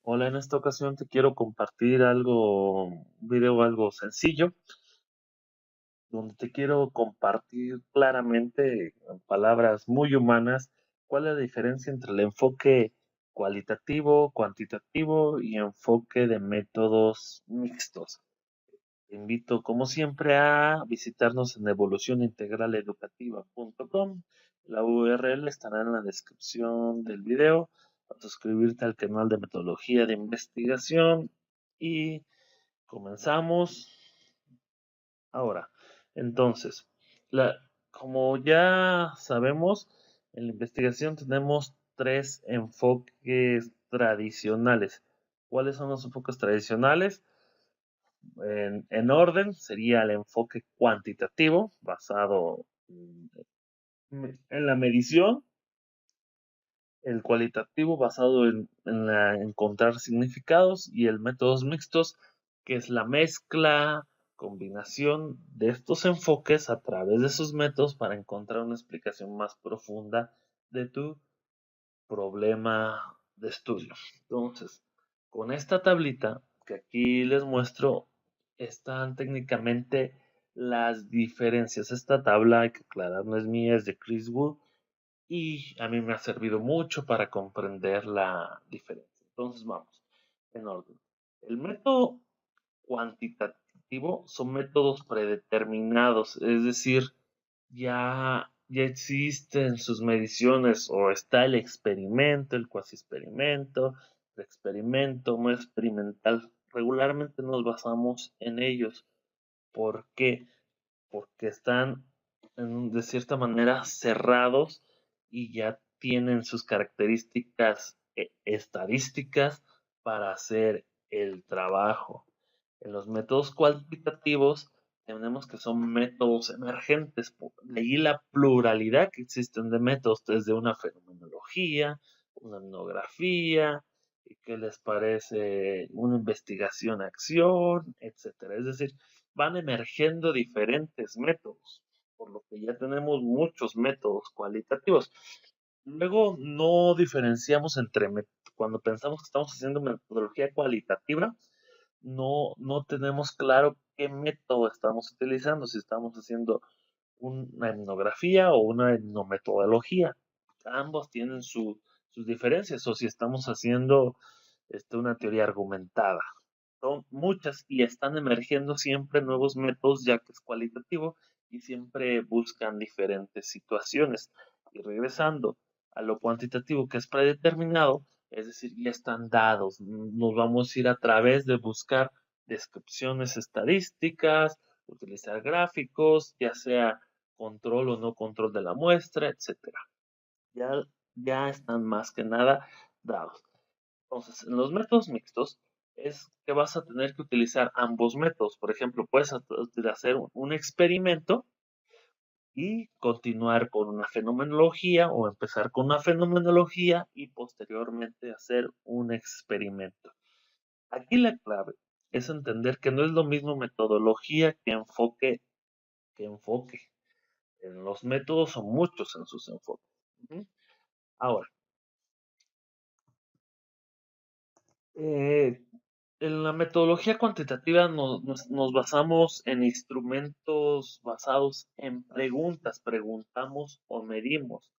Hola, en esta ocasión te quiero compartir un video algo sencillo, donde te quiero compartir claramente, en palabras muy humanas, cuál es la diferencia entre el enfoque cualitativo, cuantitativo y enfoque de métodos mixtos. Te invito, como siempre, a visitarnos en evolucionintegraleducativa.com. La URL estará en la descripción del video. A suscribirte al canal de metodología de investigación y comenzamos ahora. Entonces, como ya sabemos, en la investigación tenemos tres enfoques tradicionales. ¿Cuáles son los enfoques tradicionales? En orden sería el enfoque cuantitativo, basado en la medición, el cualitativo, basado encontrar significados, y el métodos mixtos, que es la mezcla, combinación de estos enfoques a través de esos métodos para encontrar una explicación más profunda de tu problema de estudio. Entonces, con esta tablita que aquí les muestro, están técnicamente las diferencias. Esta tabla, hay que aclarar, no es mía, es de Chris Wood y a mí me ha servido mucho para comprender la diferencia. Entonces, vamos en orden. El método cuantitativo son métodos predeterminados, es decir, ya existen sus mediciones o está el experimento, el cuasi experimento, el experimento no experimental. Regularmente nos basamos en ellos. ¿Por qué? Porque están de cierta manera cerrados y ya tienen sus características estadísticas para hacer el trabajo. En los métodos cuantitativos tenemos que son métodos emergentes, de ahí la pluralidad que existen de métodos, desde una fenomenología, una etnografía, y qué les parece una investigación-acción, etcétera. Es decir, van emergiendo diferentes métodos, por lo que ya tenemos muchos métodos cualitativos. Luego no diferenciamos cuando pensamos que estamos haciendo metodología cualitativa, no tenemos claro qué método estamos utilizando, si estamos haciendo una etnografía o una etnometodología. Ambos tienen sus diferencias, o si estamos haciendo una teoría argumentada. Son muchas y están emergiendo siempre nuevos métodos, ya que es cualitativo y siempre buscan diferentes situaciones. Y regresando a lo cuantitativo, que es predeterminado, es decir, ya están dados. Nos vamos a ir a través de buscar descripciones estadísticas, utilizar gráficos, ya sea control o no control de la muestra, etcétera. Ya, ya están más que nada dados. Entonces, en los métodos mixtos es que vas a tener que utilizar ambos métodos. Por ejemplo, puedes hacer un experimento y continuar con una fenomenología, o empezar con una fenomenología y posteriormente hacer un experimento. Aquí la clave es entender que no es lo mismo metodología que enfoque. En los métodos son muchos en sus enfoques. Ahora, eh, en la metodología cuantitativa nos basamos en instrumentos basados en preguntas, preguntamos o medimos.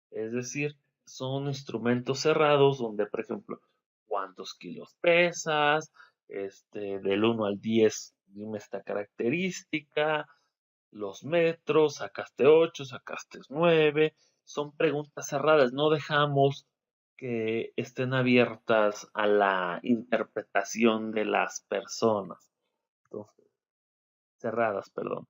Es decir, son instrumentos cerrados donde, por ejemplo, cuántos kilos pesas, del 1 al 10, dime esta característica, los metros, sacaste 8, sacaste 9. Son preguntas cerradas, no dejamos que estén abiertas a la interpretación de las personas. Entonces, cerradas, perdón.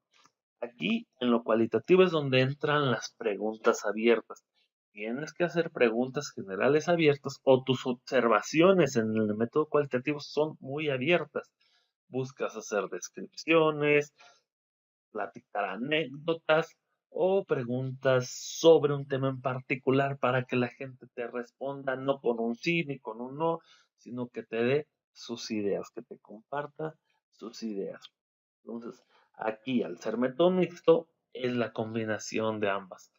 Aquí, en lo cualitativo, es donde entran las preguntas abiertas. Tienes que hacer preguntas generales abiertas, o tus observaciones en el método cualitativo son muy abiertas. Buscas hacer descripciones, platicar anécdotas o preguntas sobre un tema en particular para que la gente te responda no con un sí ni con un no, sino que te dé sus ideas, que te comparta sus ideas. Entonces, aquí al ser método mixto es la combinación de ambas.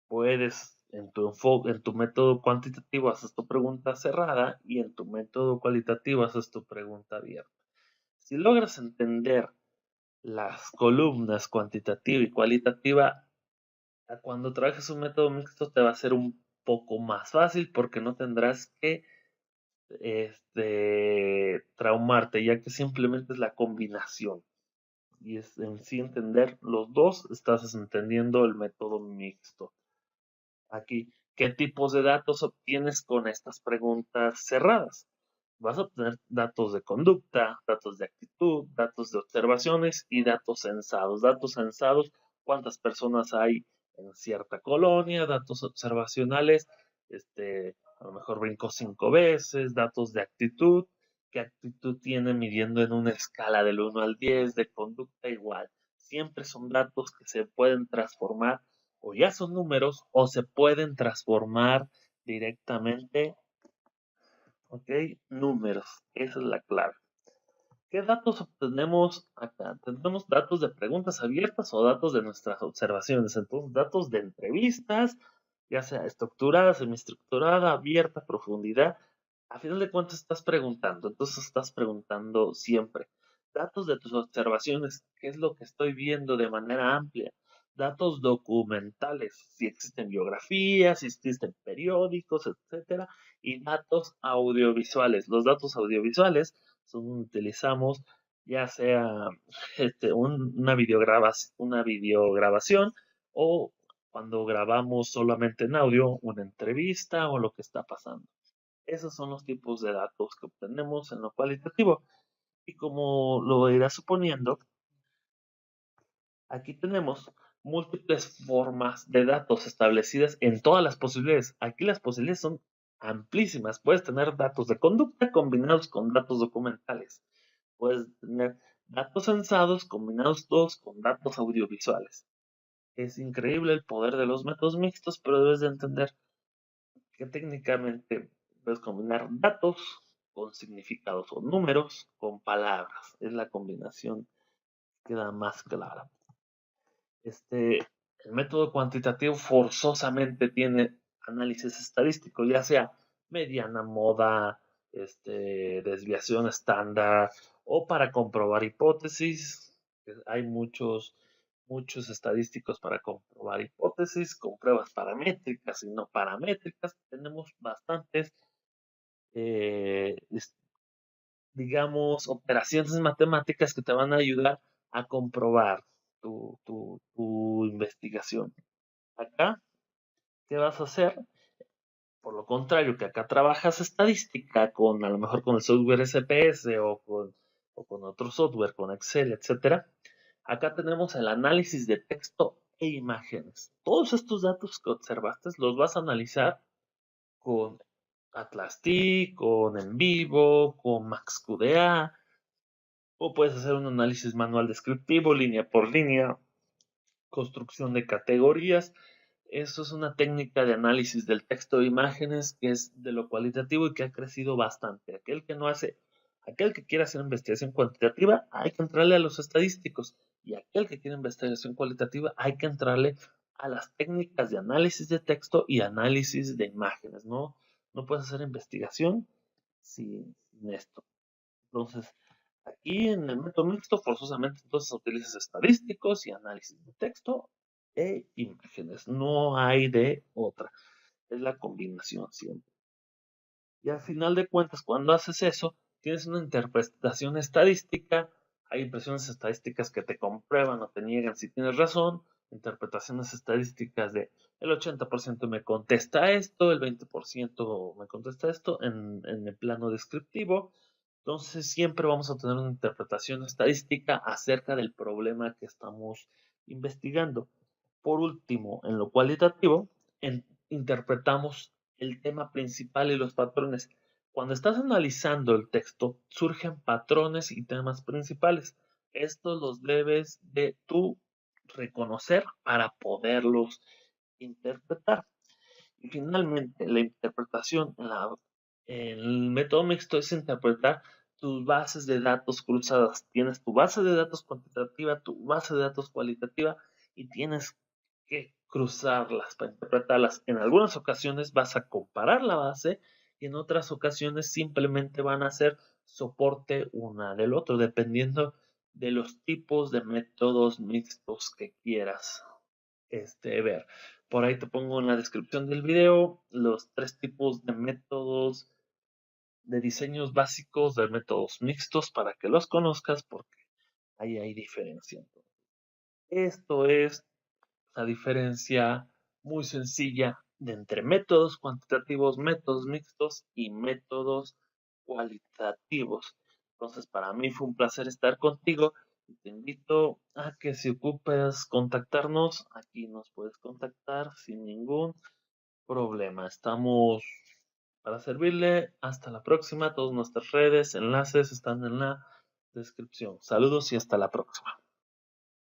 Puedes en tu método cuantitativo haces tu pregunta cerrada y en tu método cualitativo haces tu pregunta abierta. Si logras entender las columnas cuantitativa y cualitativa, cuando trabajes un método mixto te va a ser un poco más fácil porque no tendrás que traumarte, ya que simplemente es la combinación. Y es en sí entender los dos, estás entendiendo el método mixto. Aquí, ¿qué tipos de datos obtienes con estas preguntas cerradas? Vas a obtener datos de conducta, datos de actitud, datos de observaciones y datos censados. Datos censados, cuántas personas hay en cierta colonia, datos observacionales, a lo mejor brinco 5 veces, datos de actitud, qué actitud tiene midiendo en una escala del 1 al 10, de conducta igual. Siempre son datos que se pueden transformar o ya son números o se pueden transformar directamente. Ok, números, esa es la clave. ¿Qué datos obtenemos acá? Tenemos datos de preguntas abiertas o datos de nuestras observaciones. Entonces, datos de entrevistas, ya sea estructurada, semiestructurada, abierta, profundidad. A final de cuentas estás preguntando, entonces estás preguntando siempre. Datos de tus observaciones, ¿qué es lo que estoy viendo de manera amplia? Datos documentales, si existen biografías, si existen periódicos, etcétera, y datos audiovisuales. Los datos audiovisuales utilizamos ya sea una videograbación o cuando grabamos solamente en audio, una entrevista o lo que está pasando. Esos son los tipos de datos que obtenemos en lo cualitativo. Y como lo irás suponiendo, aquí tenemos múltiples formas de datos establecidas en todas las posibilidades. Aquí las posibilidades son amplísimas. Puedes tener datos de conducta combinados con datos documentales. Puedes tener datos censados combinados todos con datos audiovisuales. Es increíble el poder de los métodos mixtos, pero debes de entender que técnicamente puedes combinar datos con significados o números con palabras. Es la combinación que queda más clara. El método cuantitativo forzosamente tiene análisis estadístico, ya sea mediana, moda, desviación estándar o para comprobar hipótesis. Hay muchos estadísticos para comprobar hipótesis con pruebas paramétricas y no paramétricas. Tenemos bastantes, eh, digamos, operaciones matemáticas que te van a ayudar a comprobar tu investigación. Acá, ¿qué vas a hacer? Por lo contrario, que acá trabajas estadística con, a lo mejor con el software SPS o con otro software, con Excel, etcétera. Acá tenemos el análisis de texto e imágenes. Todos estos datos que observaste los vas a analizar con Atlas T, con En Vivo, con MaxQDA, o puedes hacer un análisis manual descriptivo, línea por línea, construcción de categorías. Eso es una técnica de análisis del texto de imágenes que es de lo cualitativo y que ha crecido bastante. Aquel que quiera hacer investigación cuantitativa, hay que entrarle a los estadísticos. Y aquel que quiere investigación cualitativa, hay que entrarle a las técnicas de análisis de texto y análisis de imágenes. No puedes hacer investigación sin esto. Entonces, aquí en el método mixto, forzosamente entonces utilizas estadísticos y análisis de texto e imágenes. No hay de otra. Es la combinación siempre. Y al final de cuentas, cuando haces eso, tienes una interpretación estadística. Hay impresiones estadísticas que te comprueban o te niegan si tienes razón. Interpretaciones estadísticas de el 80% me contesta esto, el 20% me contesta esto en el plano descriptivo. Entonces siempre vamos a tener una interpretación estadística acerca del problema que estamos investigando. Por último, en lo cualitativo, interpretamos el tema principal y los patrones. Cuando estás analizando el texto, surgen patrones y temas principales. Estos los debes de tú reconocer para poderlos interpretar. Y finalmente, la interpretación en el método mixto es interpretar tus bases de datos cruzadas. Tienes tu base de datos cuantitativa, tu base de datos cualitativa y tienes que cruzarlas, para interpretarlas. En algunas ocasiones vas a comparar la base y en otras ocasiones simplemente van a ser soporte una del otro, dependiendo de los tipos de métodos mixtos que quieras ver. Por ahí te pongo en la descripción del video los 3 tipos de métodos de diseños básicos de métodos mixtos para que los conozcas porque ahí hay diferencia. Esto es la diferencia muy sencilla de entre métodos cuantitativos, métodos mixtos y métodos cualitativos. Entonces, para mí fue un placer estar contigo y te invito a que si ocupas contactarnos, aquí nos puedes contactar sin ningún problema. Estamos para servirle. Hasta la próxima. Todas nuestras redes, enlaces están en la descripción. Saludos y hasta la próxima.